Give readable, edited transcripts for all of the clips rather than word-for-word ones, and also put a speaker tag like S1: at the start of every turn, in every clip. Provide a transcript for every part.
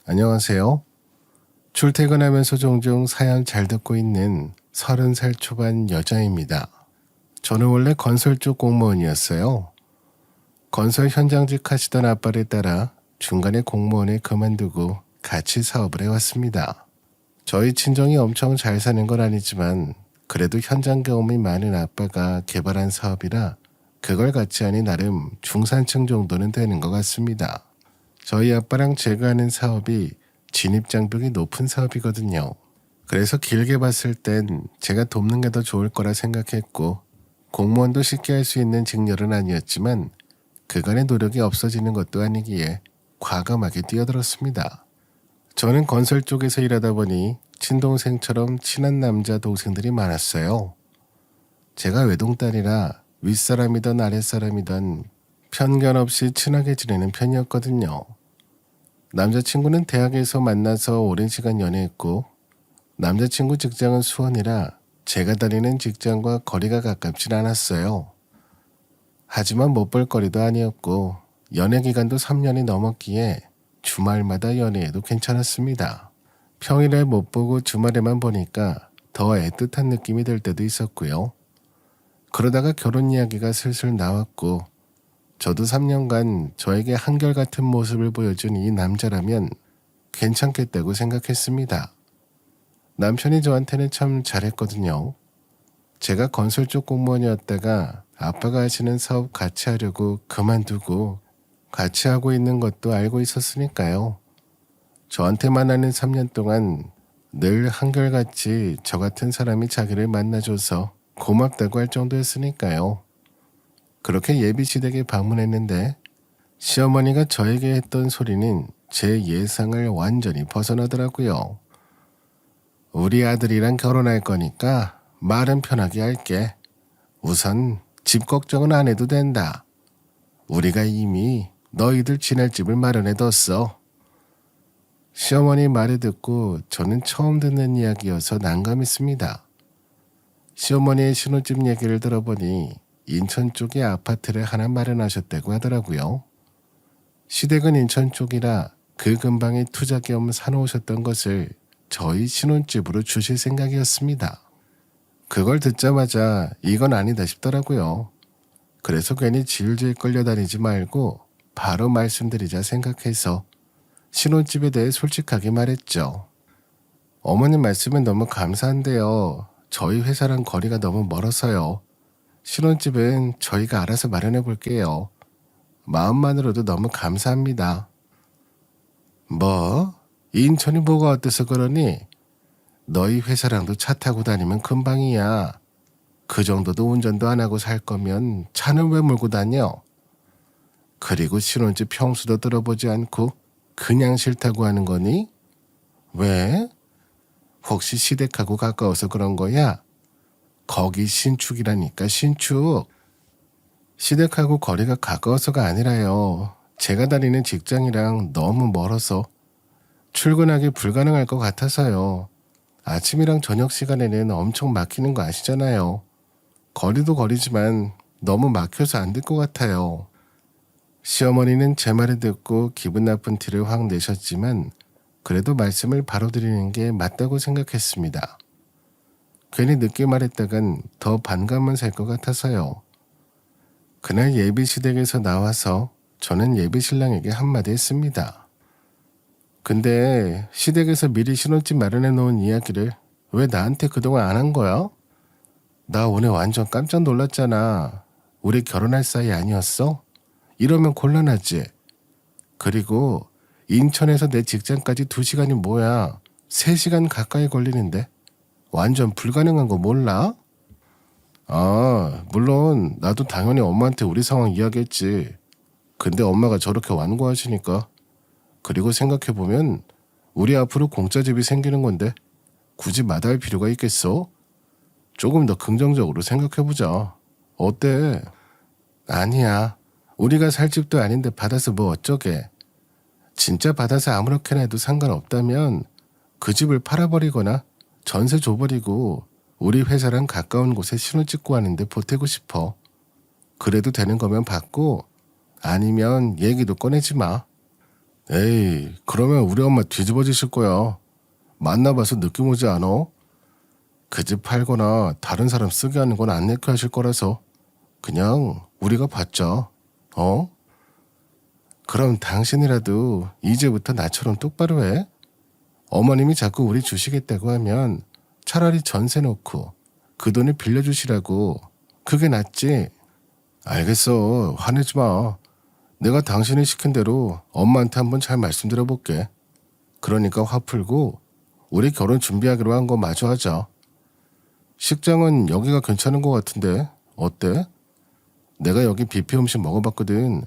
S1: 안녕하세요. 출퇴근하면서 종종 사연 잘 듣고 있는 30살 초반 여자입니다. 저는 원래 건설 쪽 공무원이었어요. 건설 현장직 하시던 아빠를 따라 중간에 공무원을 그만두고 같이 사업을 해왔습니다. 저희 친정이 엄청 잘 사는 건 아니지만 그래도 현장 경험이 많은 아빠가 개발한 사업이라 그걸 같이 하니 나름 중산층 정도는 되는 것 같습니다. 저희 아빠랑 제가 하는 사업이 진입장벽이 높은 사업이거든요. 그래서 길게 봤을 땐 제가 돕는 게 더 좋을 거라 생각했고 공무원도 쉽게 할 수 있는 직렬은 아니었지만 그간의 노력이 없어지는 것도 아니기에 과감하게 뛰어들었습니다. 저는 건설 쪽에서 일하다 보니 친동생처럼 친한 남자 동생들이 많았어요. 제가 외동딸이라 윗사람이든 아랫사람이든 편견 없이 친하게 지내는 편이었거든요. 남자친구는 대학에서 만나서 오랜 시간 연애했고 남자친구 직장은 수원이라 제가 다니는 직장과 거리가 가깝진 않았어요. 하지만 못 볼 거리도 아니었고 연애 기간도 3년이 넘었기에 주말마다 연애해도 괜찮았습니다. 평일에 못 보고 주말에만 보니까 더 애틋한 느낌이 들 때도 있었고요. 그러다가 결혼 이야기가 슬슬 나왔고 저도 3년간 저에게 한결같은 모습을 보여준 이 남자라면 괜찮겠다고 생각했습니다. 남편이 저한테는 참 잘했거든요. 제가 건설 쪽 공무원이었다가 아빠가 하시는 사업 같이 하려고 그만두고 같이 하고 있는 것도 알고 있었으니까요. 저한테만 하는 3년 동안 늘 한결같이 저 같은 사람이 자기를 만나줘서 고맙다고 할 정도였으니까요. 그렇게 예비시댁에 방문했는데 시어머니가 저에게 했던 소리는 제 예상을 완전히 벗어나더라고요. 우리 아들이랑 결혼할 거니까 말은 편하게 할게. 우선 집 걱정은 안 해도 된다. 우리가 이미 너희들 지낼 집을 마련해뒀어. 시어머니 말을 듣고 저는 처음 듣는 이야기여서 난감했습니다. 시어머니의 신혼집 얘기를 들어보니 인천 쪽에 아파트를 하나 마련하셨다고 하더라고요. 시댁은 인천 쪽이라 그 근방에 투자 겸 사놓으셨던 것을 저희 신혼집으로 주실 생각이었습니다. 그걸 듣자마자 이건 아니다 싶더라고요. 그래서 괜히 질질 끌려다니지 말고 바로 말씀드리자 생각해서 신혼집에 대해 솔직하게 말했죠. 어머님 말씀은 너무 감사한데요. 저희 회사랑 거리가 너무 멀어서요. 신혼집은 저희가 알아서 마련해 볼게요. 마음만으로도 너무 감사합니다. 뭐? 인천이 뭐가 어때서 그러니? 너희 회사랑도 차 타고 다니면 금방이야. 그 정도도 운전도 안 하고 살 거면 차는 왜 몰고 다녀? 그리고 신혼집 평수도 들어보지 않고 그냥 싫다고 하는 거니? 왜? 혹시 시댁하고 가까워서 그런 거야? 거기 신축이라니까 신축. 시댁하고 거리가 가까워서가 아니라요. 제가 다니는 직장이랑 너무 멀어서 출근하기 불가능할 것 같아서요. 아침이랑 저녁 시간에는 엄청 막히는 거 아시잖아요. 거리도 거리지만 너무 막혀서 안 될 것 같아요. 시어머니는 제 말을 듣고 기분 나쁜 티를 확 내셨지만 그래도 말씀을 바로 드리는 게 맞다고 생각했습니다. 괜히 늦게 말했다간 더 반감만 살 것 같아서요. 그날 예비시댁에서 나와서 저는 예비신랑에게 한마디 했습니다. 근데 시댁에서 미리 신혼집 마련해 놓은 이야기를 왜 나한테 그동안 안 한 거야? 나 오늘 완전 깜짝 놀랐잖아. 우리 결혼할 사이 아니었어? 이러면 곤란하지. 그리고 인천에서 내 직장까지 2시간이 뭐야. 3시간 가까이 걸리는데 완전 불가능한 거 몰라? 물론 나도 당연히 엄마한테 우리 상황 이야기했지. 근데 엄마가 저렇게 완고하시니까. 그리고 생각해보면 우리 앞으로 공짜집이 생기는 건데 굳이 마다할 필요가 있겠어? 조금 더 긍정적으로 생각해보자. 어때? 아니야. 우리가 살 집도 아닌데 받아서 뭐 어쩌게. 진짜 받아서 아무렇게나 해도 상관없다면 그 집을 팔아버리거나 전세 줘버리고 우리 회사랑 가까운 곳에 신혼집 구하는데 보태고 싶어. 그래도 되는 거면 받고 아니면 얘기도 꺼내지 마. 에이, 그러면 우리 엄마 뒤집어지실 거야. 만나봐서 느낌 오지 않아? 그 집 팔거나 다른 사람 쓰게 하는 건 안 내게 하실 거라서 그냥 우리가 받자. 어? 그럼 당신이라도 이제부터 나처럼 똑바로 해. 어머님이 자꾸 우리 주시겠다고 하면 차라리 전세 놓고 그 돈을 빌려주시라고. 그게 낫지. 알겠어. 화내지 마. 내가 당신이 시킨 대로 엄마한테 한번 잘 말씀드려볼게. 그러니까 화 풀고 우리 결혼 준비하기로 한 거 마저 하자. 식장은 여기가 괜찮은 것 같은데 어때? 내가 여기 뷔페 음식 먹어봤거든.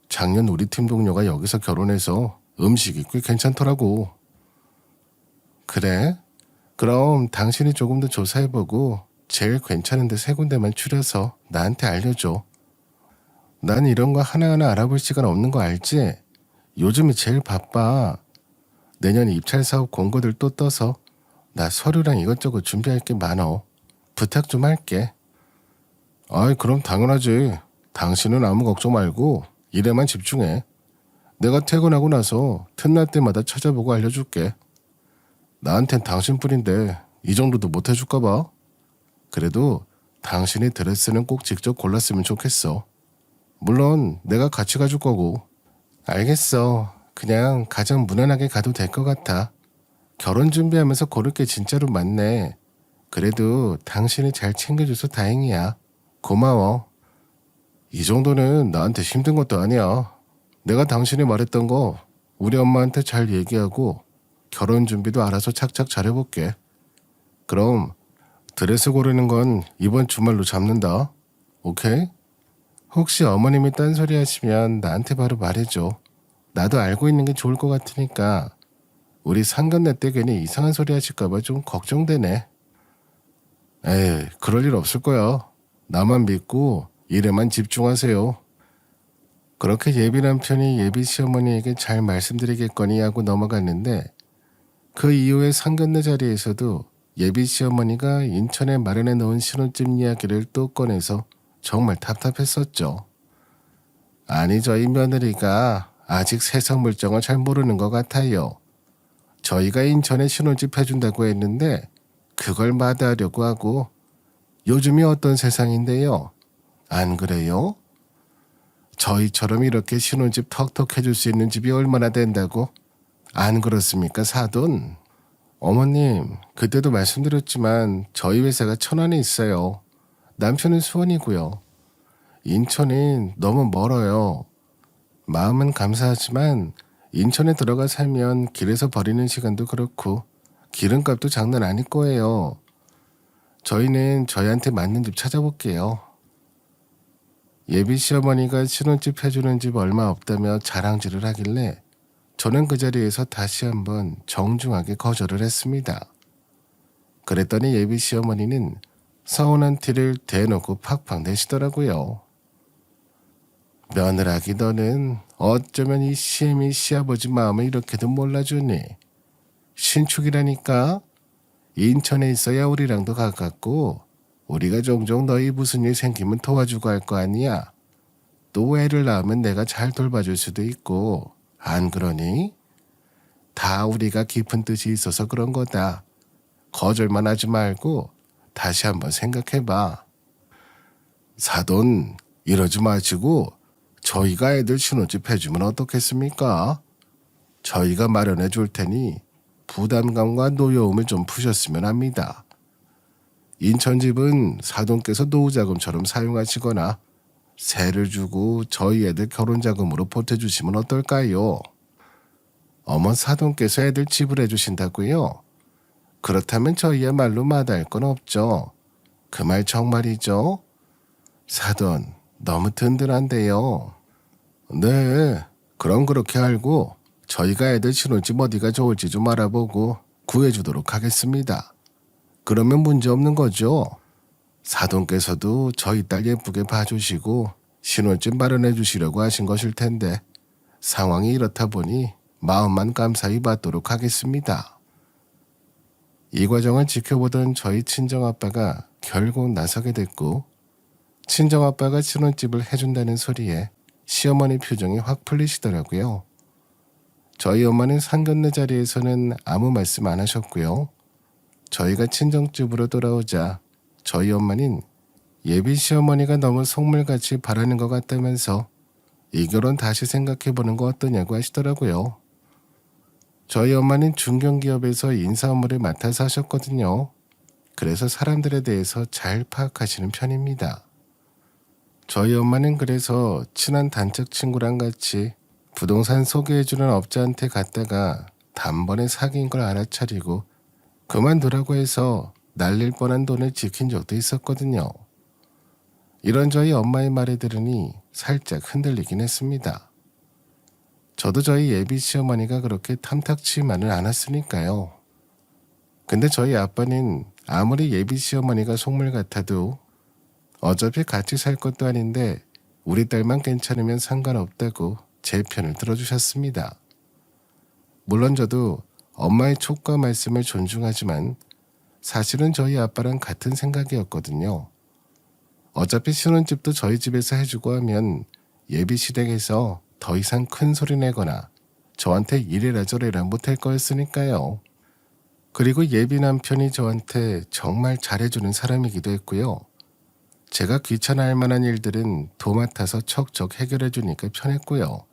S1: 작년 우리 팀 동료가 여기서 결혼해서 음식이 꽤 괜찮더라고. 그래? 그럼 당신이 조금 더 조사해보고 제일 괜찮은 데 3군데만 추려서 나한테 알려줘. 난 이런 거 하나하나 알아볼 시간 없는 거 알지? 요즘이 제일 바빠. 내년 입찰 사업 공고들 또 떠서 나 서류랑 이것저것 준비할 게 많어. 부탁 좀 할게. 아이, 그럼 당연하지. 당신은 아무 걱정 말고 일에만 집중해. 내가 퇴근하고 나서 틈날 때마다 찾아보고 알려줄게. 나한텐 당신뿐인데 이 정도도 못 해줄까 봐. 그래도 당신이 드레스는 꼭 직접 골랐으면 좋겠어. 물론 내가 같이 가줄 거고. 알겠어. 그냥 가장 무난하게 가도 될 것 같아. 결혼 준비하면서 고를 게 진짜로 많네. 그래도 당신이 잘 챙겨줘서 다행이야. 고마워. 이 정도는 나한테 힘든 것도 아니야. 내가 당신이 말했던 거 우리 엄마한테 잘 얘기하고 결혼 준비도 알아서 착착 잘해볼게. 그럼 드레스 고르는 건 이번 주말로 잡는다. 오케이? 혹시 어머님이 딴소리 하시면 나한테 바로 말해줘. 나도 알고 있는 게 좋을 것 같으니까. 우리 상견례 때 괜히 이상한 소리 하실까봐 좀 걱정되네. 에이, 그럴 일 없을 거야. 나만 믿고 일에만 집중하세요. 그렇게 예비 남편이 예비 시어머니에게 잘 말씀드리겠거니 하고 넘어갔는데 그 이후에 상견례 자리에서도 예비 시어머니가 인천에 마련해 놓은 신혼집 이야기를 또 꺼내서 정말 답답했었죠. 아니, 저희 며느리가 아직 세상 물정을 잘 모르는 것 같아요. 저희가 인천에 신혼집 해준다고 했는데 그걸 마다하려고 하고 요즘이 어떤 세상인데요. 안 그래요? 저희처럼 이렇게 신혼집 턱턱 해줄 수 있는 집이 얼마나 된다고? 안 그렇습니까, 사돈? 어머님, 그때도 말씀드렸지만 저희 회사가 천안에 있어요. 남편은 수원이고요. 인천은 너무 멀어요. 마음은 감사하지만 인천에 들어가 살면 길에서 버리는 시간도 그렇고 기름값도 장난 아닐 거예요. 저희는 저희한테 맞는 집 찾아볼게요. 예비 시어머니가 신혼집 해주는 집 얼마 없다며 자랑질을 하길래 저는 그 자리에서 다시 한번 정중하게 거절을 했습니다. 그랬더니 예비 시어머니는 서운한 티를 대놓고 팍팍 내시더라고요. 며느라기 너는 어쩌면 이 시애미 시아버지 마음을 이렇게도 몰라주니. 신축이라니까. 인천에 있어야 우리랑도 가깝고 우리가 종종 너희 무슨 일 생기면 도와주고 할 거 아니야. 또 애를 낳으면 내가 잘 돌봐줄 수도 있고. 안 그러니? 다 우리가 깊은 뜻이 있어서 그런 거다. 거절만 하지 말고 다시 한번 생각해봐. 사돈, 이러지 마시고 저희가 애들 신혼집 해주면 어떻겠습니까? 저희가 마련해 줄 테니 부담감과 노여움을 좀 푸셨으면 합니다. 인천집은 사돈께서 노후자금처럼 사용하시거나 세를 주고 저희 애들 결혼자금으로 보태주시면 어떨까요? 어머, 사돈께서 애들 지불해 주신다고요? 그렇다면 저희야말로 마다할 건 없죠. 그 말 정말이죠? 사돈, 너무 든든한데요. 네, 그럼 그렇게 알고 저희가 애들 신혼집 어디가 좋을지 좀 알아보고 구해주도록 하겠습니다. 그러면 문제 없는 거죠? 사돈께서도 저희 딸 예쁘게 봐주시고 신혼집 마련해 주시려고 하신 것일 텐데 상황이 이렇다 보니 마음만 감사히 받도록 하겠습니다. 이 과정을 지켜보던 저희 친정아빠가 결국 나서게 됐고 친정아빠가 신혼집을 해준다는 소리에 시어머니 표정이 확 풀리시더라고요. 저희 엄마는 상견례 자리에서는 아무 말씀 안 하셨고요. 저희가 친정집으로 돌아오자 저희 엄마는 예비 시어머니가 너무 속물같이 바라는 것 같다면서 이 결혼 다시 생각해보는 거 어떠냐고 하시더라고요. 저희 엄마는 중견기업에서 인사 업무를 맡아서 하셨거든요. 그래서 사람들에 대해서 잘 파악하시는 편입니다. 저희 엄마는 그래서 친한 단짝 친구랑 같이 부동산 소개해주는 업자한테 갔다가 단번에 사기인 걸 알아차리고 그만두라고 해서 날릴 뻔한 돈을 지킨 적도 있었거든요. 이런 저희 엄마의 말을 들으니 살짝 흔들리긴 했습니다. 저도 저희 예비 시어머니가 그렇게 탐탁치만은 않았으니까요. 근데 저희 아빠는 아무리 예비 시어머니가 속물 같아도 어차피 같이 살 것도 아닌데 우리 딸만 괜찮으면 상관없다고 제 편을 들어주셨습니다. 물론 저도 엄마의 촉과 말씀을 존중하지만 사실은 저희 아빠랑 같은 생각이었거든요. 어차피 신혼집도 저희 집에서 해주고 하면 예비 시댁에서 더 이상 큰 소리 내거나 저한테 이래라 저래라 못할 거였으니까요. 그리고 예비 남편이 저한테 정말 잘해주는 사람이기도 했고요. 제가 귀찮아할 만한 일들은 도맡아서 척척 해결해주니까 편했고요.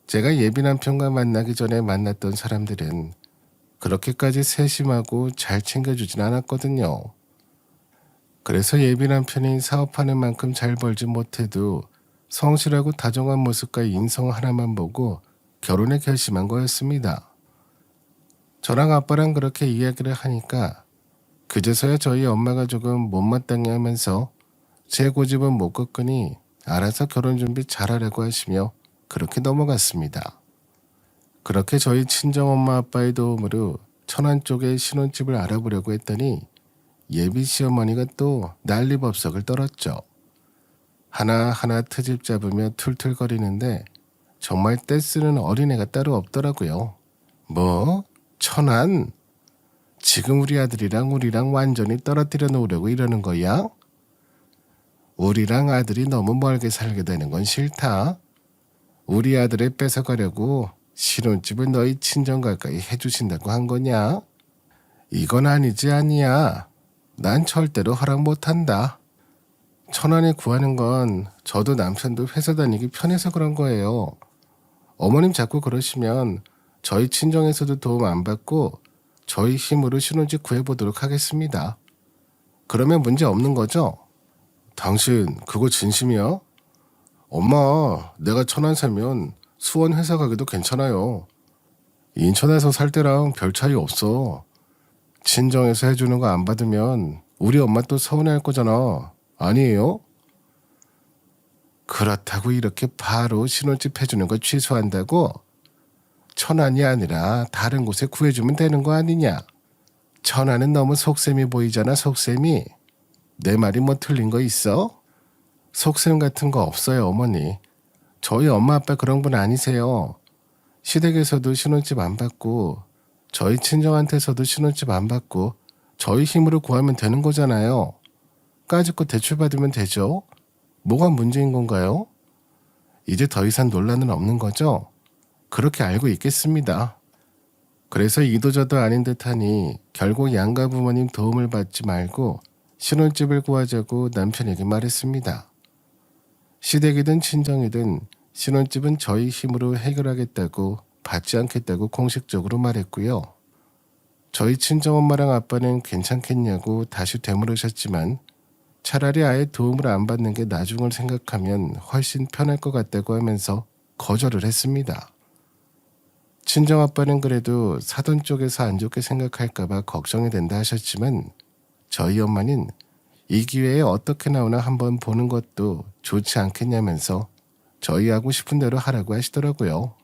S1: 제가 예비 남편과 만나기 전에 만났던 사람들은 그렇게까지 세심하고 잘 챙겨주진 않았거든요. 그래서 예비 남편이 사업하는 만큼 잘 벌지 못해도 성실하고 다정한 모습과 인성 하나만 보고 결혼에 결심한 거였습니다. 저랑 아빠랑 그렇게 이야기를 하니까 그제서야 저희 엄마가 조금 못마땅해 하면서 제 고집은 못 꺾으니 알아서 결혼 준비 잘하라고 하시며 그렇게 넘어갔습니다. 그렇게 저희 친정엄마 아빠의 도움으로 천안 쪽에 신혼집을 알아보려고 했더니 예비 시어머니가 또 난리법석을 떨었죠. 하나하나 트집 잡으며 툴툴거리는데 정말 떼쓰는 어린애가 따로 없더라고요. 뭐? 천안? 지금 우리 아들이랑 우리랑 완전히 떨어뜨려 놓으려고 이러는 거야? 우리랑 아들이 너무 멀게 살게 되는 건 싫다. 우리 아들을 뺏어가려고 신혼집을 너희 친정 가까이 해주신다고 한 거냐? 이건 아니지 아니야. 난 절대로 허락 못한다. 천안에 구하는 건 저도 남편도 회사 다니기 편해서 그런 거예요. 어머님 자꾸 그러시면 저희 친정에서도 도움 안 받고 저희 힘으로 신혼집 구해보도록 하겠습니다. 그러면 문제 없는 거죠? 당신 그거 진심이야? 엄마, 내가 천안 살면 수원 회사 가기도 괜찮아요. 인천에서 살 때랑 별 차이 없어. 친정에서 해주는 거 안 받으면 우리 엄마 또 서운해할 거잖아. 아니에요? 그렇다고 이렇게 바로 신혼집 해주는 거 취소한다고? 천안이 아니라 다른 곳에 구해주면 되는 거 아니냐? 천안은 너무 속셈이 보이잖아, 속셈이. 내 말이 뭐 틀린 거 있어? 속셈 같은 거 없어요, 어머니. 저희 엄마 아빠 그런 분 아니세요. 시댁에서도 신혼집 안 받고 저희 친정한테서도 신혼집 안 받고 저희 힘으로 구하면 되는 거잖아요. 까짓거 대출 받으면 되죠. 뭐가 문제인 건가요? 이제 더 이상 논란은 없는 거죠? 그렇게 알고 있겠습니다. 그래서 이도저도 아닌 듯하니 결국 양가 부모님 도움을 받지 말고 신혼집을 구하자고 남편에게 말했습니다. 시댁이든 친정이든 신혼집은 저희 힘으로 해결하겠다고 받지 않겠다고 공식적으로 말했고요. 저희 친정엄마랑 아빠는 괜찮겠냐고 다시 되물으셨지만 차라리 아예 도움을 안 받는 게 나중을 생각하면 훨씬 편할 것 같다고 하면서 거절을 했습니다. 친정아빠는 그래도 사돈 쪽에서 안 좋게 생각할까봐 걱정이 된다 하셨지만 저희 엄마는 이 기회에 어떻게 나오나 한번 보는 것도 좋지 않겠냐면서 저희 하고 싶은 대로 하라고 하시더라고요.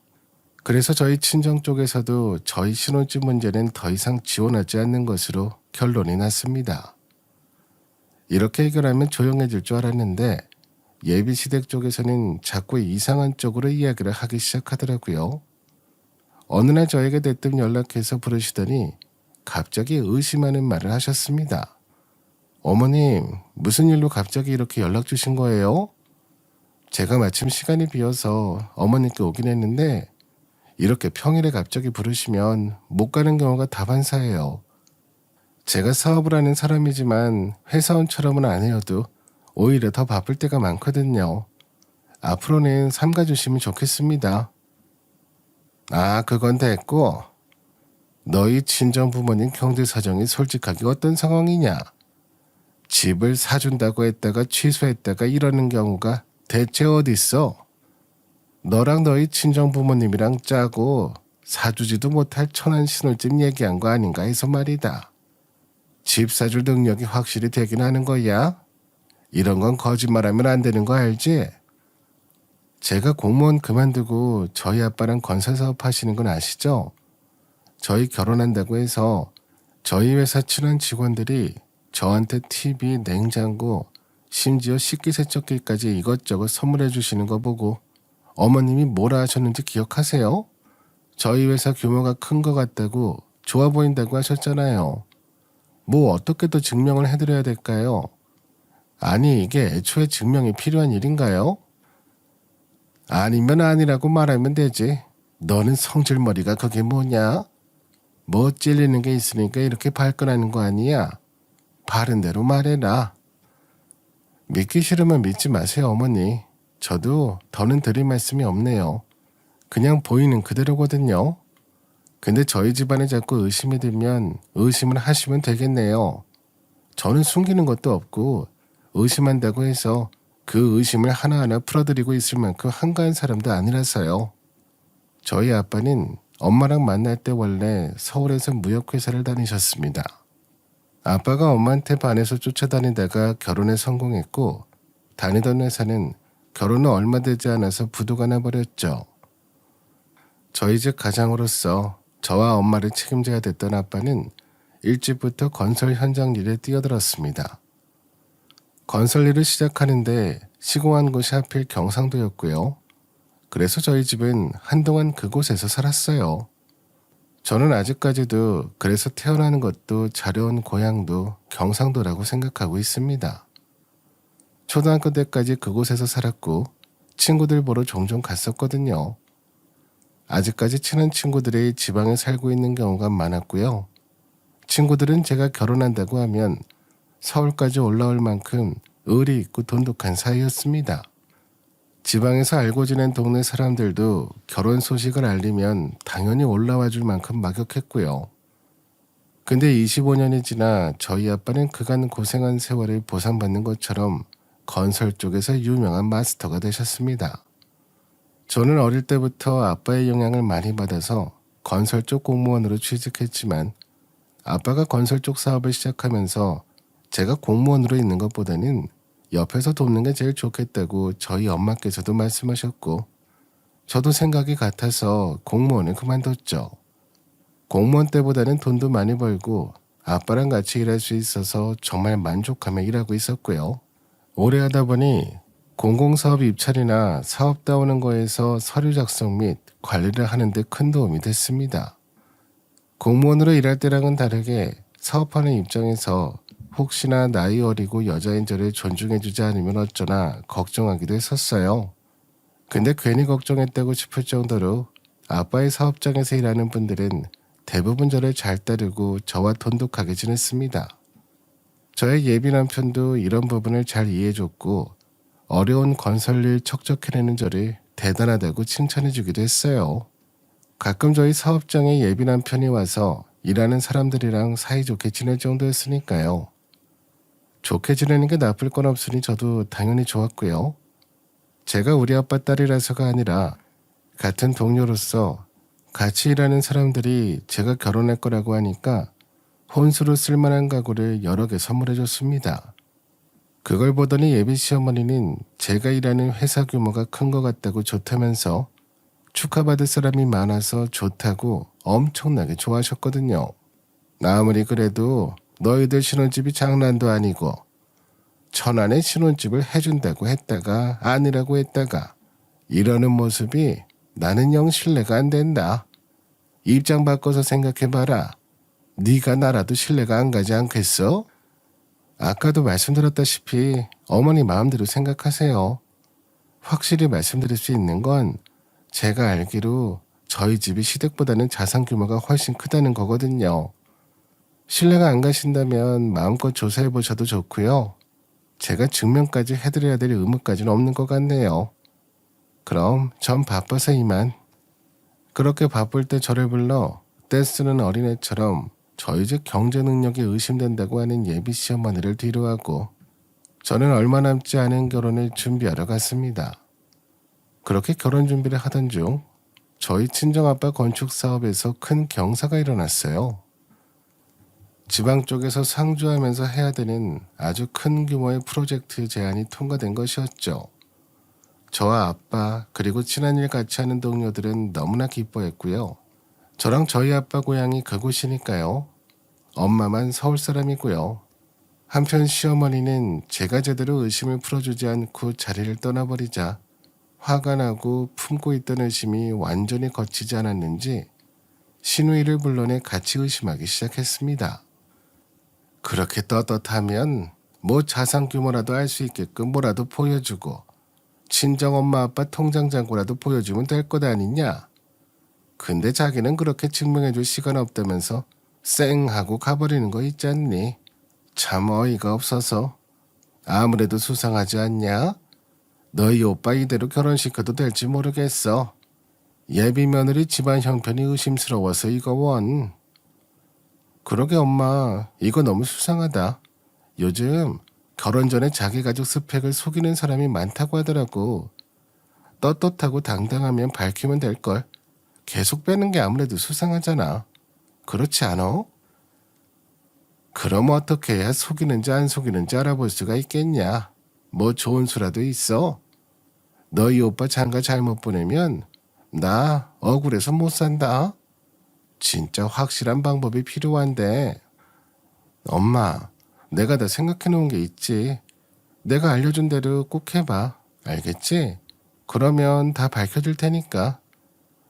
S1: 그래서 저희 친정 쪽에서도 저희 신혼집 문제는 더 이상 지원하지 않는 것으로 결론이 났습니다. 이렇게 해결하면 조용해질 줄 알았는데 예비시댁 쪽에서는 자꾸 이상한 쪽으로 이야기를 하기 시작하더라고요. 어느 날 저에게 대뜸 연락해서 부르시더니 갑자기 의심하는 말을 하셨습니다. 어머님, 무슨 일로 갑자기 이렇게 연락 주신 거예요? 제가 마침 시간이 비어서 어머님께 오긴 했는데 이렇게 평일에 갑자기 부르시면 못 가는 경우가 다반사예요. 제가 사업을 하는 사람이지만 회사원처럼은 아니어도 오히려 더 바쁠 때가 많거든요. 앞으로는 삼가주시면 좋겠습니다. 아, 그건 됐고, 너희 친정 부모님 경제 사정이 솔직하게 어떤 상황이냐? 집을 사준다고 했다가 취소했다가 이러는 경우가 대체 어딨어? 너랑 너희 친정 부모님이랑 짜고 사주지도 못할 천한 신혼집 얘기한 거 아닌가 해서 말이다. 집 사줄 능력이 확실히 되긴 하는 거야? 이런 건 거짓말하면 안 되는 거 알지? 제가 공무원 그만두고 저희 아빠랑 건설사업 하시는 건 아시죠? 저희 결혼한다고 해서 저희 회사 친한 직원들이 저한테 TV, 냉장고, 심지어 식기세척기까지 이것저것 선물해 주시는 거 보고 어머님이 뭐라 하셨는지 기억하세요? 저희 회사 규모가 큰 거 같다고 좋아 보인다고 하셨잖아요. 뭐 어떻게 더 증명을 해드려야 될까요? 아니 이게 애초에 증명이 필요한 일인가요? 아니면 아니라고 말하면 되지. 너는 성질머리가 그게 뭐냐? 뭐 찔리는 게 있으니까 이렇게 발끈하는 거 아니야? 바른 대로 말해라. 믿기 싫으면 믿지 마세요 어머니. 저도 더는 드릴 말씀이 없네요. 그냥 보이는 그대로거든요. 근데 저희 집안에 자꾸 의심이 들면 의심을 하시면 되겠네요. 저는 숨기는 것도 없고 의심한다고 해서 그 의심을 하나하나 풀어드리고 있을 만큼 한가한 사람도 아니라서요. 저희 아빠는 엄마랑 만날 때 원래 서울에서 무역회사를 다니셨습니다. 아빠가 엄마한테 반해서 쫓아다니다가 결혼에 성공했고 다니던 회사는 결혼은 얼마 되지 않아서 부도가 나버렸죠. 저희 집 가장으로서 저와 엄마를 책임져야 됐던 아빠는 일찍부터 건설 현장 일에 뛰어들었습니다. 건설 일을 시작하는데 시공한 곳이 하필 경상도였고요. 그래서 저희 집은 한동안 그곳에서 살았어요. 저는 아직까지도 그래서 태어나는 것도 자려온 고향도 경상도라고 생각하고 있습니다. 초등학교 때까지 그곳에서 살았고 친구들 보러 종종 갔었거든요. 아직까지 친한 친구들이 지방에 살고 있는 경우가 많았고요. 친구들은 제가 결혼한다고 하면 서울까지 올라올 만큼 의리 있고 돈독한 사이였습니다. 지방에서 알고 지낸 동네 사람들도 결혼 소식을 알리면 당연히 올라와 줄 만큼 막역했고요. 근데 25년이 지나 저희 아빠는 그간 고생한 세월을 보상받는 것처럼 건설 쪽에서 유명한 마스터가 되셨습니다. 저는 어릴 때부터 아빠의 영향을 많이 받아서 건설 쪽 공무원으로 취직했지만 아빠가 건설 쪽 사업을 시작하면서 제가 공무원으로 있는 것보다는 옆에서 돕는 게 제일 좋겠다고 저희 엄마께서도 말씀하셨고 저도 생각이 같아서 공무원을 그만뒀죠. 공무원 때보다는 돈도 많이 벌고 아빠랑 같이 일할 수 있어서 정말 만족하며 일하고 있었고요. 오래 하다 보니 공공사업 입찰이나 사업 따오는 거에서 서류 작성 및 관리를 하는 데 큰 도움이 됐습니다. 공무원으로 일할 때랑은 다르게 사업하는 입장에서 혹시나 나이 어리고 여자인 저를 존중해주지 않으면 어쩌나 걱정하기도 했었어요. 근데 괜히 걱정했다고 싶을 정도로 아빠의 사업장에서 일하는 분들은 대부분 저를 잘 따르고 저와 돈독하게 지냈습니다. 저의 예비 남편도 이런 부분을 잘 이해해줬고 어려운 건설일 척척해내는 저를 대단하다고 칭찬해주기도 했어요. 가끔 저희 사업장에 예비 남편이 와서 일하는 사람들이랑 사이좋게 지낼 정도였으니까요. 좋게 지내는 게 나쁠 건 없으니 저도 당연히 좋았고요. 제가 우리 아빠 딸이라서가 아니라 같은 동료로서 같이 일하는 사람들이 제가 결혼할 거라고 하니까 혼수로 쓸만한 가구를 여러 개 선물해 줬습니다. 그걸 보더니 예비 시어머니는 제가 일하는 회사 규모가 큰 것 같다고 좋다면서 축하받을 사람이 많아서 좋다고 엄청나게 좋아하셨거든요. 아무리 그래도 너희들 신혼집이 장난도 아니고 천안에 신혼집을 해준다고 했다가 아니라고 했다가 이러는 모습이 나는 영 신뢰가 안 된다. 입장 바꿔서 생각해봐라. 네가 나라도 신뢰가 안 가지 않겠어? 아까도 말씀드렸다시피 어머니 마음대로 생각하세요. 확실히 말씀드릴 수 있는 건 제가 알기로 저희 집이 시댁보다는 자산 규모가 훨씬 크다는 거거든요. 신뢰가 안 가신다면 마음껏 조사해 보셔도 좋고요. 제가 증명까지 해드려야 될 의무까지는 없는 것 같네요. 그럼 전 바빠서 이만. 그렇게 바쁠 때 저를 불러 떼쓰는 어린애처럼 저희 집 경제 능력이 의심된다고 하는 예비 시어머니를 뒤로하고 저는 얼마 남지 않은 결혼을 준비하러 갔습니다. 그렇게 결혼 준비를 하던 중 저희 친정아빠 건축 사업에서 큰 경사가 일어났어요. 지방 쪽에서 상주하면서 해야 되는 아주 큰 규모의 프로젝트 제안이 통과된 것이었죠. 저와 아빠 그리고 친한 일 같이 하는 동료들은 너무나 기뻐했고요. 저랑 저희 아빠 고향이 그곳이니까요. 엄마만 서울 사람이고요. 한편 시어머니는 제가 제대로 의심을 풀어주지 않고 자리를 떠나버리자 화가 나고 품고 있던 의심이 완전히 거치지 않았는지 시누이를 불러내 같이 의심하기 시작했습니다. 그렇게 떳떳하면 뭐 자산 규모라도 알 수 있게끔 뭐라도 보여주고 친정 엄마 아빠 통장 잔고라도 보여주면 될 것 아니냐. 근데 자기는 그렇게 증명해줄 시간 없다면서 쌩 하고 가버리는 거 있지 않니? 참 어이가 없어서. 아무래도 수상하지 않냐? 너희 오빠 이대로 결혼시켜도 될지 모르겠어. 예비 며느리 집안 형편이 의심스러워서 이거 원. 그러게 엄마, 이거 너무 수상하다. 요즘 결혼 전에 자기 가족 스펙을 속이는 사람이 많다고 하더라고. 떳떳하고 당당하면 밝히면 될걸. 계속 빼는 게 아무래도 수상하잖아. 그렇지 않아? 그럼 어떻게 해야 속이는지 안 속이는지 알아볼 수가 있겠냐? 뭐 좋은 수라도 있어? 너희 오빠 장가 잘못 보내면 나 억울해서 못 산다. 진짜 확실한 방법이 필요한데. 엄마, 내가 다 생각해 놓은 게 있지. 내가 알려준 대로 꼭 해봐. 알겠지? 그러면 다 밝혀줄 테니까.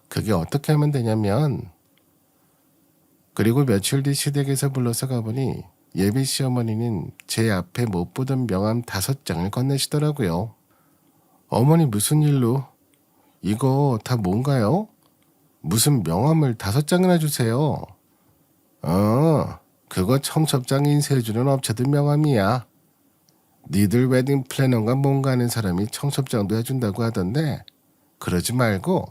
S1: 그게 어떻게 하면 되냐면. 그리고 며칠 뒤 시댁에서 불러서 가보니 예비 시어머니는 제 앞에 못 보던 명함 5장을 건네시더라고요. 어머니 무슨 일로? 이거 다 뭔가요? 무슨 명함을 5장이나 주세요. 그거 청첩장 인쇄해주는 업체들 명함이야. 니들 웨딩 플래너가 뭔가 하는 사람이 청첩장도 해준다고 하던데 그러지 말고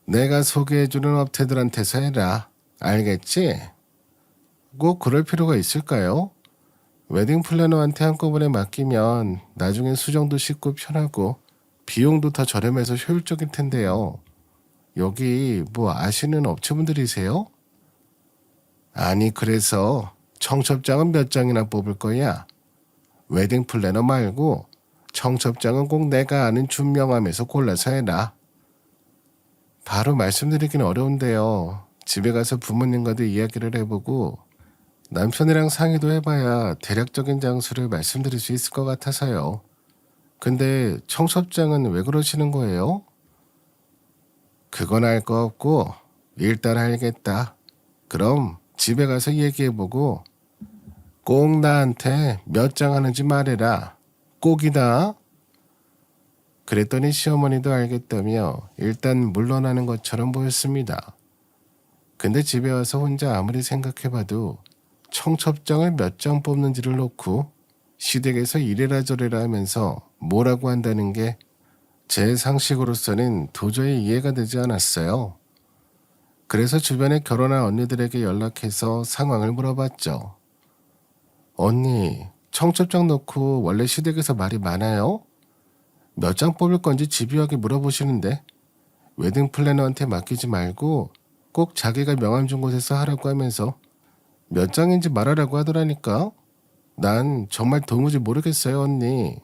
S1: 내가 소개해주는 업체들한테서 해라. 알겠지? 꼭 그럴 필요가 있을까요? 웨딩 플래너한테 한꺼번에 맡기면 나중에 수정도 쉽고 편하고 비용도 더 저렴해서 효율적일 텐데요. 여기 뭐 아시는 업체분들이세요? 아니 그래서 청첩장은 몇 장이나 뽑을 거야? 웨딩 플래너 말고 청첩장은 꼭 내가 아는 준명함에서 골라서 해라. 바로 말씀드리긴 어려운데요. 집에 가서 부모님과도 이야기를 해보고 남편이랑 상의도 해봐야 대략적인 장수를 말씀드릴 수 있을 것 같아서요. 근데 청첩장은 왜 그러시는 거예요? 그건 알 거 없고 일단 알겠다. 그럼 집에 가서 얘기해보고 꼭 나한테 몇 장 하는지 말해라. 꼭이다. 그랬더니 시어머니도 알겠다며 일단 물러나는 것처럼 보였습니다. 근데 집에 와서 혼자 아무리 생각해봐도 청첩장을 몇 장 뽑는지를 놓고 시댁에서 이래라 저래라 하면서 뭐라고 한다는 게 제 상식으로서는 도저히 이해가 되지 않았어요. 그래서 주변에 결혼한 언니들에게 연락해서 상황을 물어봤죠. 언니, 청첩장 놓고 원래 시댁에서 말이 많아요? 몇 장 뽑을 건지 집요하게 물어보시는데 웨딩 플래너한테 맡기지 말고 꼭 자기가 명함 준 곳에서 하라고 하면서 몇 장인지 말하라고 하더라니까. 난 정말 도무지 모르겠어요, 언니.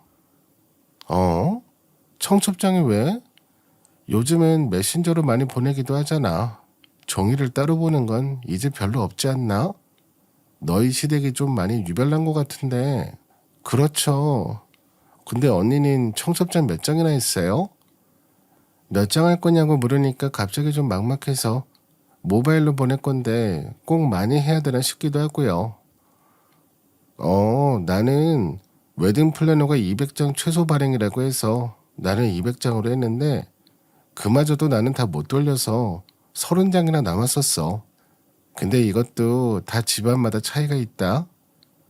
S1: 청첩장이 왜? 요즘은 메신저로 많이 보내기도 하잖아. 종이를 따로 보는 건 이제 별로 없지 않나? 너희 시댁이 좀 많이 유별난 것 같은데. 그렇죠. 근데 언니는 청첩장 몇 장이나 했어요? 몇 장 할 거냐고 물으니까 갑자기 좀 막막해서 모바일로 보낼 건데 꼭 많이 해야 되나 싶기도 하고요. 나는 웨딩 플래너가 200장 최소 발행이라고 해서 나는 200장으로 했는데 그마저도 나는 다 못 돌려서 30장이나 남았었어. 근데 이것도 다 집안마다 차이가 있다.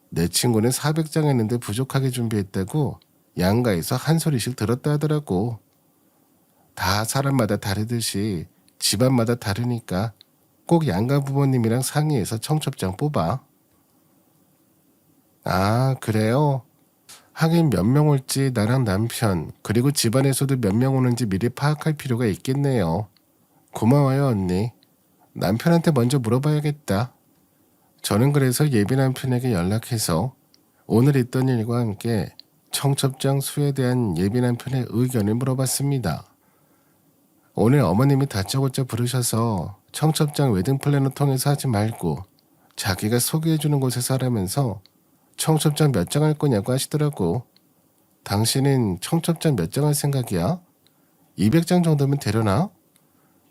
S1: 내 친구는 400장 했는데 부족하게 준비했다고 양가에서 한 소리씩 들었다 하더라고. 다 사람마다 다르듯이 집안마다 다르니까 꼭 양가 부모님이랑 상의해서 청첩장 뽑아. 아, 그래요? 하긴 몇 명 올지 나랑 남편 그리고 집안에서도 몇 명 오는지 미리 파악할 필요가 있겠네요. 고마워요, 언니. 남편한테 먼저 물어봐야겠다. 저는 그래서 예비 남편에게 연락해서 오늘 있던 일과 함께 청첩장 수에 대한 예비 남편의 의견을 물어봤습니다. 오늘 어머님이 다짜고짜 부르셔서 청첩장 웨딩 플래너 통해서 하지 말고 자기가 소개해주는 곳에서 하라면서 청첩장 몇 장 할 거냐고 하시더라고. 당신은 청첩장 몇 장 할 생각이야? 200장 정도면 되려나?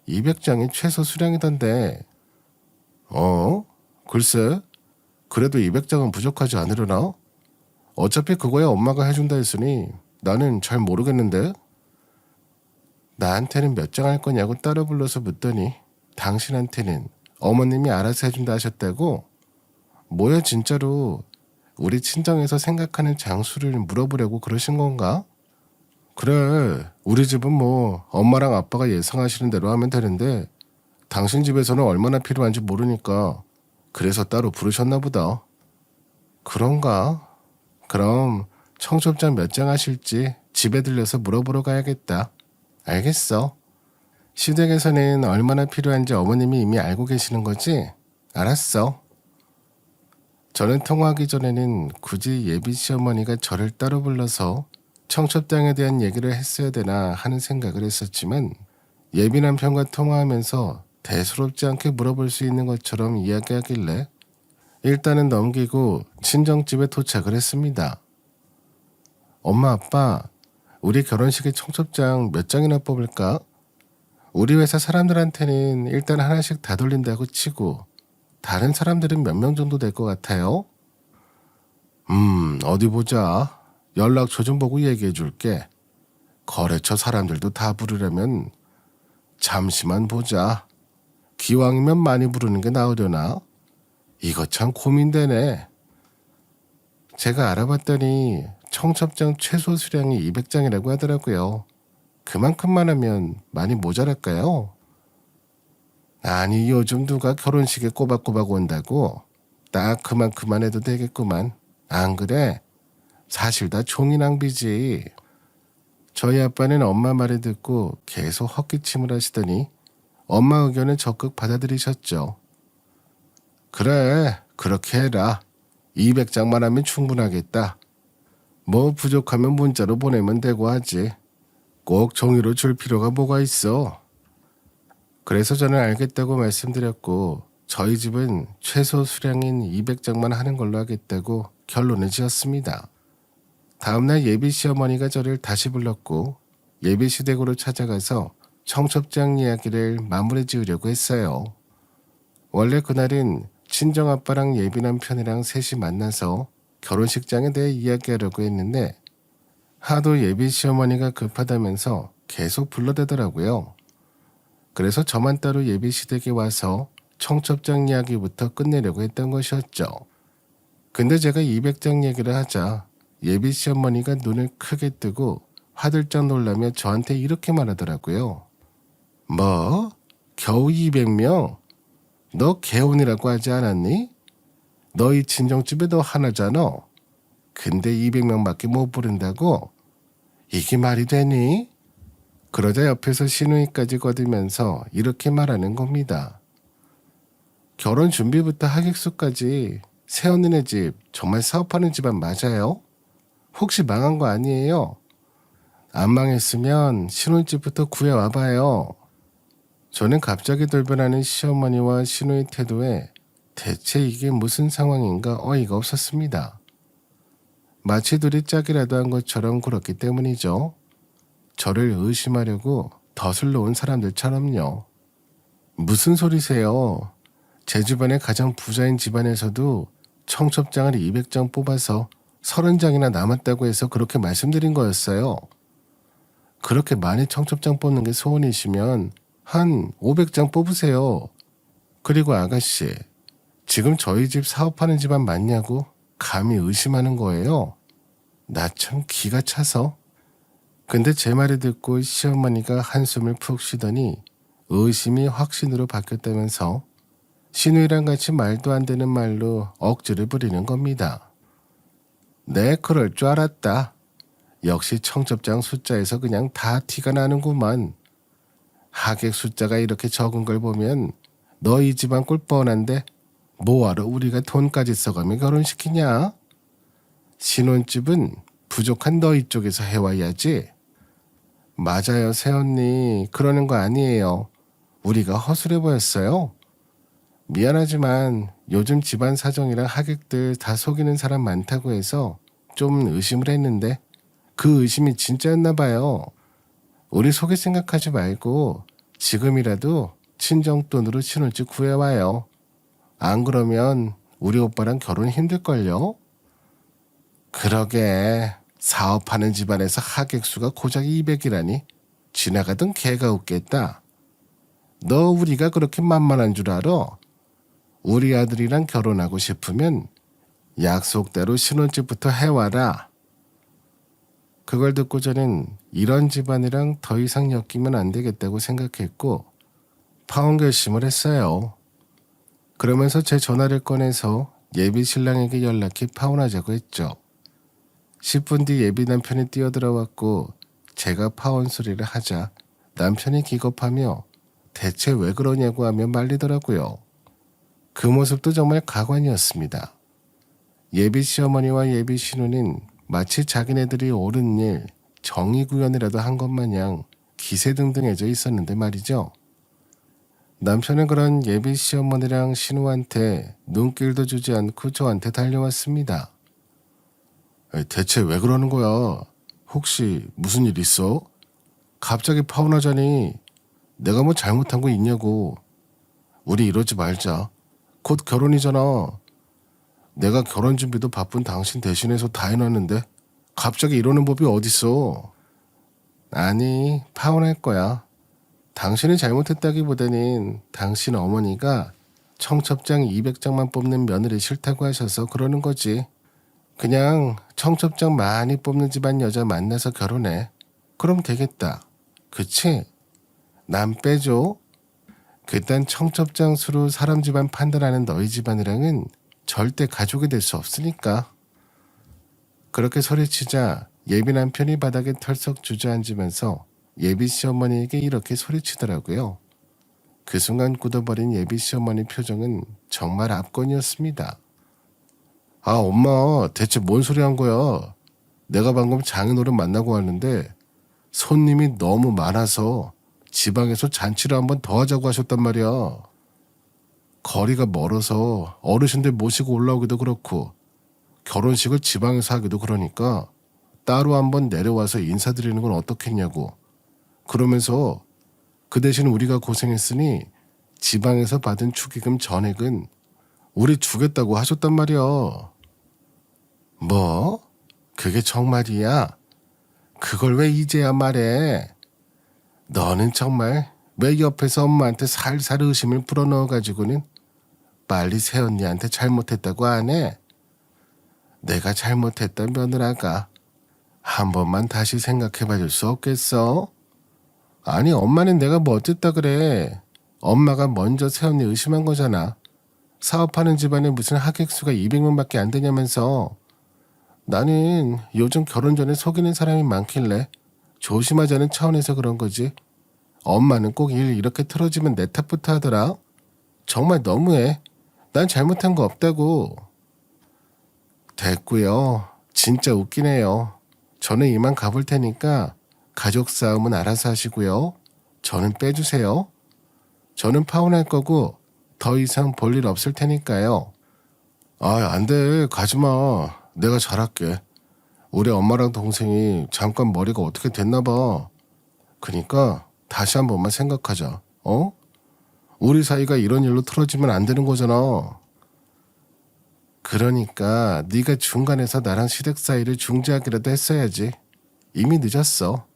S1: 200장이 최소 수량이던데. 글쎄. 그래도 200장은 부족하지 않으려나? 어차피 그거야 엄마가 해준다 했으니 나는 잘 모르겠는데. 나한테는 몇 장 할 거냐고 따로 불러서 묻더니 당신한테는 어머님이 알아서 해준다 하셨다고? 뭐야 진짜로 우리 친정에서 생각하는 장수를 물어보려고 그러신 건가? 그래, 우리 집은 뭐 엄마랑 아빠가 예상하시는 대로 하면 되는데 당신 집에서는 얼마나 필요한지 모르니까 그래서 따로 부르셨나 보다. 그런가? 그럼 청첩장 몇 장 하실지 집에 들려서 물어보러 가야겠다. 알겠어. 시댁에서는 얼마나 필요한지 어머님이 이미 알고 계시는 거지? 알았어. 저는 통화하기 전에는 굳이 예비 시어머니가 저를 따로 불러서 청첩장에 대한 얘기를 했어야 되나 하는 생각을 했었지만 예비 남편과 통화하면서 대수롭지 않게 물어볼 수 있는 것처럼 이야기하길래 일단은 넘기고 친정집에 도착을 했습니다. 엄마 아빠, 우리 결혼식에 청첩장 몇 장이나 뽑을까? 우리 회사 사람들한테는 일단 하나씩 다 돌린다고 치고 다른 사람들은 몇 명 정도 될 것 같아요? 어디 보자. 연락처 좀 보고 얘기해 줄게. 거래처 사람들도 다 부르려면 잠시만 보자. 기왕이면 많이 부르는 게 나으려나? 이거 참 고민되네. 제가 알아봤더니 청첩장 최소 수량이 200장이라고 하더라고요. 그만큼만 하면 많이 모자랄까요? 아니 요즘 누가 결혼식에 꼬박꼬박 온다고? 딱 그만큼만 해도 되겠구만. 안 그래? 사실 다 종이 낭비지. 저희 아빠는 엄마 말을 듣고 계속 헛기침을 하시더니 엄마 의견을 적극 받아들이셨죠. 그래, 그렇게 해라. 200장만 하면 충분하겠다. 뭐 부족하면 문자로 보내면 되고 하지. 꼭 종이로 줄 필요가 뭐가 있어. 그래서 저는 알겠다고 말씀드렸고 저희 집은 최소 수량인 200장만 하는 걸로 하겠다고 결론을 지었습니다. 다음날 예비 시어머니가 저를 다시 불렀고 예비 시댁으로 찾아가서 청첩장 이야기를 마무리 지으려고 했어요. 원래 그날은 친정아빠랑 예비 남편이랑 셋이 만나서 결혼식장에 대해 이야기하려고 했는데 하도 예비 시어머니가 급하다면서 계속 불러대더라고요. 그래서 저만 따로 예비 시댁에 와서 청첩장 이야기부터 끝내려고 했던 것이었죠. 근데 제가 200장 얘기를 하자 예비 시어머니가 눈을 크게 뜨고 화들짝 놀라며 저한테 이렇게 말하더라고요. 뭐? 겨우 200명? 너 개혼이라고 하지 않았니? 너희 친정집에도 하나잖아. 근데 200명밖에 못 부른다고? 이게 말이 되니? 그러자 옆에서 시누이까지 거들면서 이렇게 말하는 겁니다. 결혼 준비부터 하객수까지 새언니네 집 정말 사업하는 집안 맞아요? 혹시 망한 거 아니에요? 안 망했으면 신혼집부터 구해와봐요. 저는 갑자기 돌변하는 시어머니와 시누이 태도에 대체 이게 무슨 상황인가 어이가 없었습니다. 마치 둘이 짝이라도 한 것처럼 굴었기 때문이죠. 저를 의심하려고 덫을 놓은 사람들처럼요. 무슨 소리세요? 제 주변의 가장 부자인 집안에서도 청첩장을 200장 뽑아서 30장이나 남았다고 해서 그렇게 말씀드린 거였어요. 그렇게 많이 청첩장 뽑는 게 소원이시면 한 500장 뽑으세요. 그리고 아가씨, 지금 저희 집 사업하는 집안 맞냐고 감히 의심하는 거예요. 나 참 기가 차서. 근데 제 말을 듣고 시어머니가 한숨을 푹 쉬더니 의심이 확신으로 바뀌었다면서 시누이랑 같이 말도 안 되는 말로 억지를 부리는 겁니다. 네, 그럴 줄 알았다. 역시 청첩장 숫자에서 그냥 다 티가 나는구만. 하객 숫자가 이렇게 적은 걸 보면 너 이 집안 꼴 뻔한데 뭐하러 우리가 돈까지 써가며 결혼시키냐? 신혼집은 부족한 너희 쪽에서 해와야지. 맞아요, 새언니. 그러는 거 아니에요. 우리가 허술해 보였어요. 미안하지만 요즘 집안 사정이랑 하객들 다 속이는 사람 많다고 해서 좀 의심을 했는데 그 의심이 진짜였나 봐요. 우리 속일 생각하지 말고 지금이라도 친정돈으로 신혼집 구해와요. 안 그러면 우리 오빠랑 결혼 힘들걸요? 그러게, 사업하는 집안에서 하객 수가 고작 200이라니 지나가던 개가 웃겠다. 너 우리가 그렇게 만만한 줄 알아? 우리 아들이랑 결혼하고 싶으면 약속대로 신혼집부터 해와라. 그걸 듣고 저는 이런 집안이랑 더 이상 엮이면 안 되겠다고 생각했고 파혼 결심을 했어요. 그러면서 제 전화를 꺼내서 예비 신랑에게 연락해 파혼하자고 했죠. 10분 뒤 예비 남편이 뛰어들어왔고 제가 파혼 소리를 하자 남편이 기겁하며 대체 왜 그러냐고 하며 말리더라고요. 그 모습도 정말 가관이었습니다. 예비 시어머니와 예비 신우는 마치 자기네들이 옳은 일, 정의구현이라도 한 것 마냥 기세등등해져 있었는데 말이죠. 남편은 그런 예비 시어머니랑 신우한테 눈길도 주지 않고 저한테 달려왔습니다. 대체 왜 그러는 거야? 혹시 무슨 일 있어? 갑자기 파혼하자니 내가 뭐 잘못한 거 있냐고. 우리 이러지 말자. 곧 결혼이잖아. 내가 결혼 준비도 바쁜 당신 대신해서 다 해놨는데 갑자기 이러는 법이 어딨어. 아니, 파혼할 거야. 당신이 잘못했다기보다는 당신 어머니가 청첩장 200장만 뽑는 며느리 싫다고 하셔서 그러는 거지. 그냥 청첩장 많이 뽑는 집안 여자 만나서 결혼해. 그럼 되겠다. 그치? 남 빼줘. 그딴 청첩장 수로 사람 집안 판단하는 너희 집안이랑은 절대 가족이 될 수 없으니까. 그렇게 소리치자 예비 남편이 바닥에 털썩 주저앉으면서 예비 시어머니에게 이렇게 소리치더라고요. 그 순간 굳어버린 예비 시어머니 표정은 정말 압권이었습니다. 아, 엄마, 대체 뭔 소리 한 거야? 내가 방금 장인어른 만나고 왔는데 손님이 너무 많아서 지방에서 잔치를 한번 더 하자고 하셨단 말이야. 거리가 멀어서 어르신들 모시고 올라오기도 그렇고 결혼식을 지방에서 하기도 그러니까 따로 한번 내려와서 인사드리는 건 어떻겠냐고. 그러면서 그 대신 우리가 고생했으니 지방에서 받은 축의금 전액은 우리 주겠다고 하셨단 말이야. 뭐? 그게 정말이야? 그걸 왜 이제야 말해? 너는 정말 왜 옆에서 엄마한테 살살 의심을 불어넣어가지고는 빨리 새언니한테 잘못했다고 안 해? 내가 잘못했던 며느라가 한 번만 다시 생각해봐 줄 수 없겠어? 아니, 엄마는 내가 뭐 어쨌다 그래. 엄마가 먼저 새언니 의심한 거잖아. 사업하는 집안에 무슨 하객수가 200명밖에 안 되냐면서. 나는 요즘 결혼 전에 속이는 사람이 많길래 조심하자는 차원에서 그런 거지. 엄마는 꼭 일 이렇게 틀어지면 내 탓부터 하더라. 정말 너무해. 난 잘못한 거 없다고. 됐고요. 진짜 웃기네요. 저는 이만 가볼 테니까 가족 싸움은 알아서 하시고요. 저는 빼주세요. 저는 파혼할 거고 더 이상 볼 일 없을 테니까요. 아, 안 돼. 가지마. 내가 잘할게. 우리 엄마랑 동생이 잠깐 머리가 어떻게 됐나 봐. 그니까 다시 한 번만 생각하자. 어? 우리 사이가 이런 일로 틀어지면 안 되는 거잖아. 그러니까 네가 중간에서 나랑 시댁 사이를 중재하기라도 했어야지. 이미 늦었어.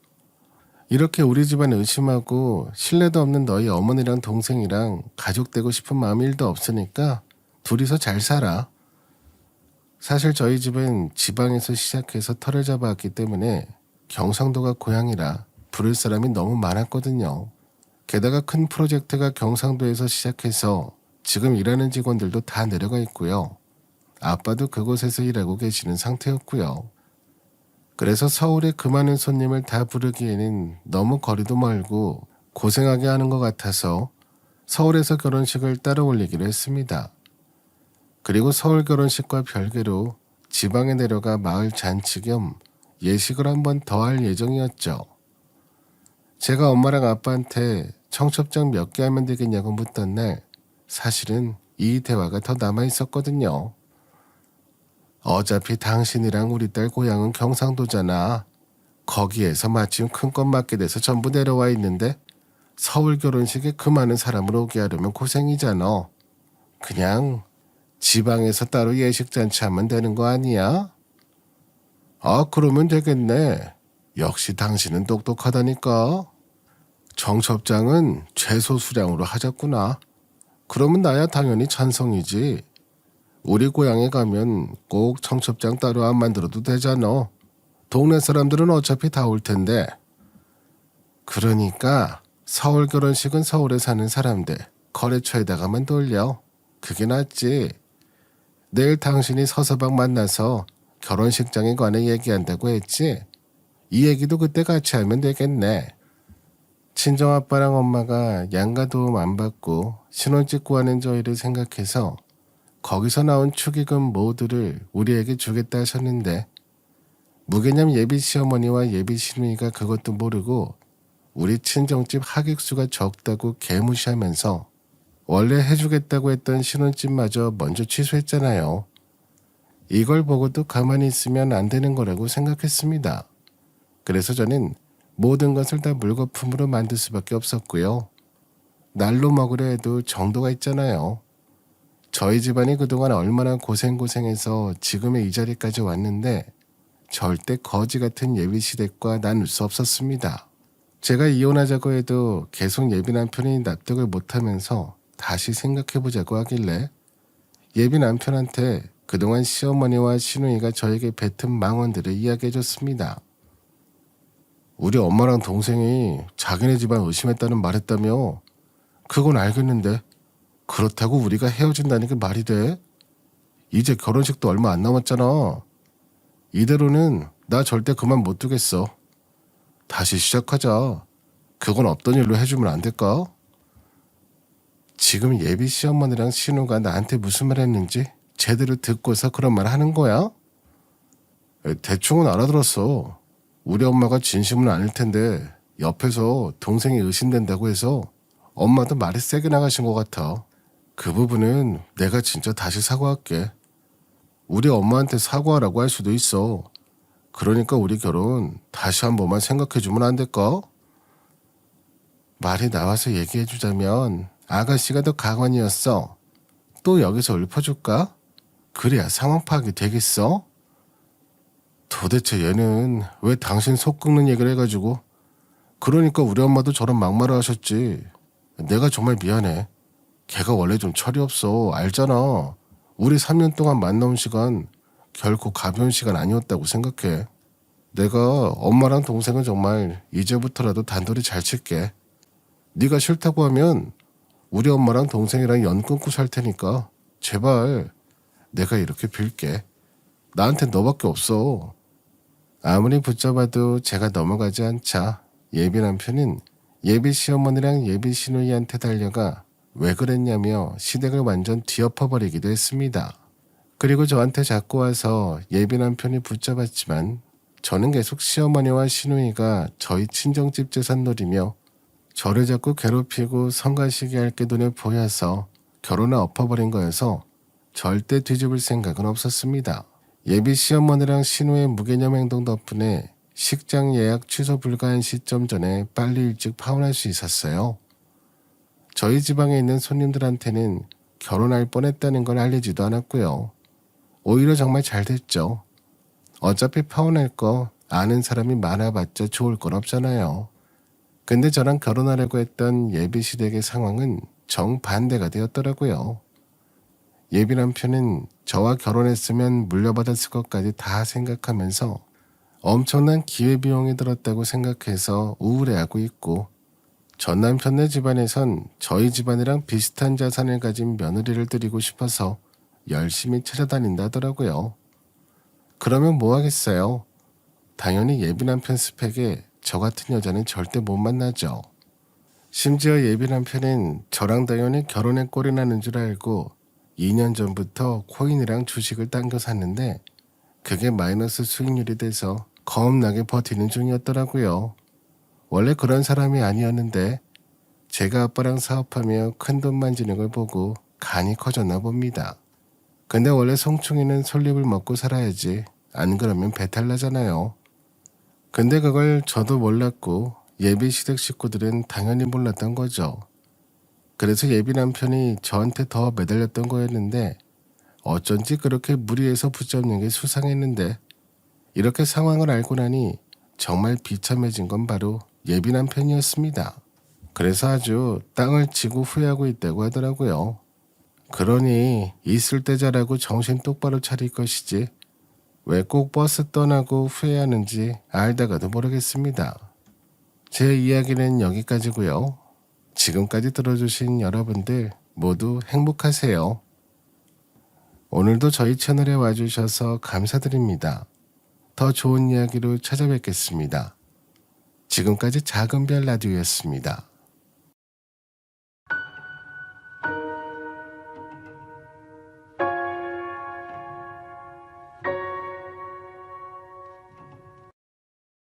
S1: 이렇게 우리 집안 의심하고 신뢰도 없는 너희 어머니랑 동생이랑 가족 되고 싶은 마음이 1도 없으니까 둘이서 잘 살아. 사실 저희 집은 지방에서 시작해서 터를 잡아왔기 때문에 경상도가 고향이라 부를 사람이 너무 많았거든요. 게다가 큰 프로젝트가 경상도에서 시작해서 지금 일하는 직원들도 다 내려가 있고요. 아빠도 그곳에서 일하고 계시는 상태였고요. 그래서 서울에 그 많은 손님을 다 부르기에는 너무 거리도 멀고 고생하게 하는 것 같아서 서울에서 결혼식을 따로 올리기로 했습니다. 그리고 서울 결혼식과 별개로 지방에 내려가 마을 잔치 겸 예식을 한 번 더 할 예정이었죠. 제가 엄마랑 아빠한테 청첩장 몇 개 하면 되겠냐고 묻던 날 사실은 이 대화가 더 남아 있었거든요. 어차피 당신이랑 우리 딸 고향은 경상도잖아. 거기에서 마침 큰 건 맡게 돼서 전부 내려와 있는데 서울 결혼식에 그 많은 사람을 오게 하려면 고생이잖아. 그냥 지방에서 따로 예식 잔치 하면 되는 거 아니야? 아, 그러면 되겠네. 역시 당신은 똑똑하다니까. 청첩장은 최소 수량으로 하자꾸나. 그러면 나야 당연히 찬성이지. 우리 고향에 가면 꼭 청첩장 따로 안 만들어도 되잖아. 동네 사람들은 어차피 다 올 텐데. 그러니까 서울 결혼식은 서울에 사는 사람들 거래처에다가만 돌려. 그게 낫지. 내일 당신이 서서방 만나서 결혼식장에 관해 얘기한다고 했지? 이 얘기도 그때 같이 하면 되겠네. 친정아빠랑 엄마가 양가 도움 안 받고 신혼집 구하는 저희를 생각해서 거기서 나온 축의금 모두를 우리에게 주겠다 하셨는데 무개념 예비 시어머니와 예비 시누이가 그것도 모르고 우리 친정집 하객수가 적다고 개무시하면서 원래 해주겠다고 했던 신혼집마저 먼저 취소했잖아요. 이걸 보고도 가만히 있으면 안 되는 거라고 생각했습니다. 그래서 저는 모든 것을 다 물거품으로 만들 수밖에 없었고요. 날로 먹으려 해도 정도가 있잖아요. 저희 집안이 그동안 얼마나 고생해서 지금의 이 자리까지 왔는데 절대 거지 같은 예비 시댁과 나눌 수 없었습니다. 제가 이혼하자고 해도 계속 예비 남편이 납득을 못하면서 다시 생각해보자고 하길래 예비 남편한테 그동안 시어머니와 시누이가 저에게 뱉은 망언들을 이야기해줬습니다. 우리 엄마랑 동생이 자기네 집안 의심했다는 말했다며. 그건 알겠는데 그렇다고 우리가 헤어진다는 게 말이 돼? 이제 결혼식도 얼마 안 남았잖아. 이대로는 나 절대 그만 못 두겠어. 다시 시작하자. 그건 없던 일로 해주면 안 될까? 지금 예비 시어머니랑 신우가 나한테 무슨 말 했는지 제대로 듣고서 그런 말 하는 거야? 대충은 알아들었어. 우리 엄마가 진심은 아닐 텐데 옆에서 동생이 의심된다고 해서 엄마도 말이 세게 나가신 것 같아. 그 부분은 내가 진짜 다시 사과할게. 우리 엄마한테 사과하라고 할 수도 있어. 그러니까 우리 결혼 다시 한 번만 생각해주면 안 될까? 말이 나와서 얘기해주자면 아가씨가 더 가관이었어. 또 여기서 읊어줄까? 그래야 상황 파악이 되겠어? 도대체 얘는 왜 당신 속 긁는 얘기를 해가지고. 그러니까 우리 엄마도 저런 막말을 하셨지. 내가 정말 미안해. 걔가 원래 좀 철이 없어. 알잖아. 우리 3년 동안 만나온 시간 결코 가벼운 시간 아니었다고 생각해. 내가 엄마랑 동생은 정말 이제부터라도 단둘이 잘 칠게. 네가 싫다고 하면 우리 엄마랑 동생이랑 연 끊고 살 테니까 제발 내가 이렇게 빌게. 나한텐 너밖에 없어. 아무리 붙잡아도 제가 넘어가지 않자 예비 남편은 예비 시어머니랑 예비 시누이한테 달려가 왜 그랬냐며 시댁을 완전 뒤엎어버리기도 했습니다. 그리고 저한테 자꾸 와서 예비 남편이 붙잡았지만 저는 계속 시어머니와 시누이가 저희 친정집 재산 노리며 저를 자꾸 괴롭히고 성가시게 할 게 눈에 보여서 결혼을 엎어버린 거여서 절대 뒤집을 생각은 없었습니다. 예비 시어머니랑 시누의 무개념 행동 덕분에 식장 예약 취소 불가한 시점 전에 빨리 일찍 파혼할 수 있었어요. 저희 지방에 있는 손님들한테는 결혼할 뻔했다는 걸 알리지도 않았고요. 오히려 정말 잘 됐죠. 어차피 파혼할 거 아는 사람이 많아봤자 좋을 건 없잖아요. 근데 저랑 결혼하려고 했던 예비 시댁의 상황은 정반대가 되었더라고요. 예비 남편은 저와 결혼했으면 물려받았을 것까지 다 생각하면서 엄청난 기회비용이 들었다고 생각해서 우울해하고 있고, 전 남편네 집안에선 저희 집안이랑 비슷한 자산을 가진 며느리를 드리고 싶어서 열심히 찾아다닌다더라고요. 그러면 뭐 하겠어요? 당연히 예비 남편 스펙에 저 같은 여자는 절대 못 만나죠. 심지어 예비 남편은 저랑 당연히 결혼에 꼴이 나는 줄 알고 2년 전부터 코인이랑 주식을 당겨 샀는데 그게 마이너스 수익률이 돼서 겁나게 버티는 중이었더라고요. 원래 그런 사람이 아니었는데 제가 아빠랑 사업하며 큰돈 만지는 걸 보고 간이 커졌나 봅니다. 근데 원래 성충이는 솔잎을 먹고 살아야지, 안 그러면 배탈 나잖아요. 근데 그걸 저도 몰랐고 예비 시댁 식구들은 당연히 몰랐던 거죠. 그래서 예비 남편이 저한테 더 매달렸던 거였는데 어쩐지 그렇게 무리해서 붙잡는 게 수상했는데, 이렇게 상황을 알고 나니 정말 비참해진 건 바로 예비 남편이었습니다. 그래서 아주 땅을 치고 후회하고 있다고 하더라고요. 그러니 있을 때 잘하고 정신 똑바로 차릴 것이지 왜 꼭 버스 떠나고 후회하는지 알다가도 모르겠습니다. 제 이야기는 여기까지고요. 지금까지 들어주신 여러분들 모두 행복하세요. 오늘도 저희 채널에 와주셔서 감사드립니다. 더 좋은 이야기로 찾아뵙겠습니다. 지금까지 작은별 라디오였습니다.